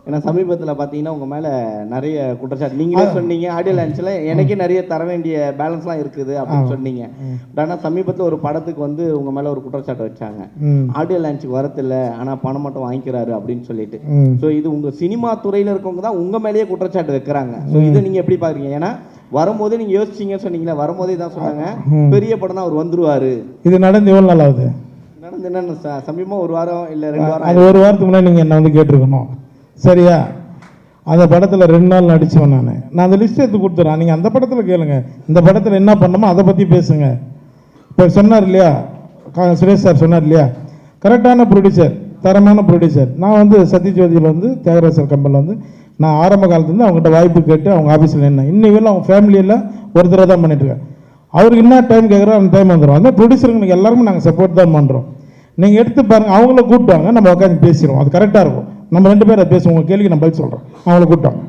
ஏன்னா சமீபத்தில் பார்த்தீங்கன்னா உங்கள் மேலே நிறைய குற்றச்சாட்டு நீங்களே சொன்னீங்க. ஆடியோ லான்ச்சில் எனக்கே நிறைய தர வேண்டிய பேலன்ஸ்லாம் இருக்குது அப்படின்னு சொன்னீங்க. பட் ஆனால் சமீபத்தில் ஒரு படத்துக்கு வந்து உங்கள் மேலே ஒரு குற்றச்சாட்டு வச்சாங்க. ஆடியோ லான்ச்சுக்கு வரதில்லை, ஆனால் பணம் மட்டும் வாங்கிக்கிறாரு அப்படின்னு சொல்லிட்டு. ஸோ இது உங்கள் சினிமா துறையில் இருக்கவங்க தான் உங்கள் மேலேயே குற்றச்சாட்டு வைக்கிறாங்க. ஸோ இதை நீங்கள் எப்படி பார்க்குறீங்க? ஏன்னா வரும்போதே நீங்கள் யோசிச்சிங்கன்னு சொன்னீங்களா, வரும்போதே தான் சொன்னாங்க பெரிய படம் தான் அவர் வந்துருவார். இது நடந்து எவ்வளோ நாள் ஆகுது? நடந்து என்னன்னு சமீபமாக 1 வாரம் இல்லை 2 வாரம். அது 1 வாரத்துக்கு முன்னாடி நீங்கள் என்ன வந்து கேட்டிருக்கணும். சரியா? அந்த படத்தில் 2 நாள் நடித்தவன் நான் அந்த லிஸ்ட் எடுத்து கொடுத்துறேன். நீங்கள் அந்த படத்தில் கேளுங்க, இந்த படத்தில் என்ன பண்ணணுமோ அதை பற்றி பேசுங்க. இப்போ சொன்னார் இல்லையா, சுரேஷ் சார் சொன்னார் இல்லையா, கரெக்டான ப்ரொடியூசர், தரமான ப்ரொடியூசர். நான் வந்து சத்யஜோதியில் வந்து தியாகராஜர் கம்பெனியில் வந்து நான் ஆரம்ப காலத்துலேருந்து அவங்ககிட்ட வாய்ப்பு கேட்டு அவங்க ஆஃபீஸில் என்ன இன்னும் அவங்க ஃபேமிலியில் ஒருத்தரை தான் பண்ணிட்டுருக்கேன். அவருக்கு என்ன டைம் கேட்குறோ அந்த டைம் வந்துடும். அந்த ப்ரொடியூசருக்கு எல்லாருமே நாங்கள் சப்போர்ட் தான் பண்ணுறோம். நீங்கள் எடுத்து பாருங்கள், அவங்கள கூப்பிட்டாங்க, நம்ம உட்காந்து பேசிடுவோம். அது கரெக்டாக இருக்கும். நம்ம 2 பேரை பேசுவோம். உங்கள் கேள்விக்கு நான் பதில் சொல்கிறேன். அவங்கள கூப்பிட்டாங்க.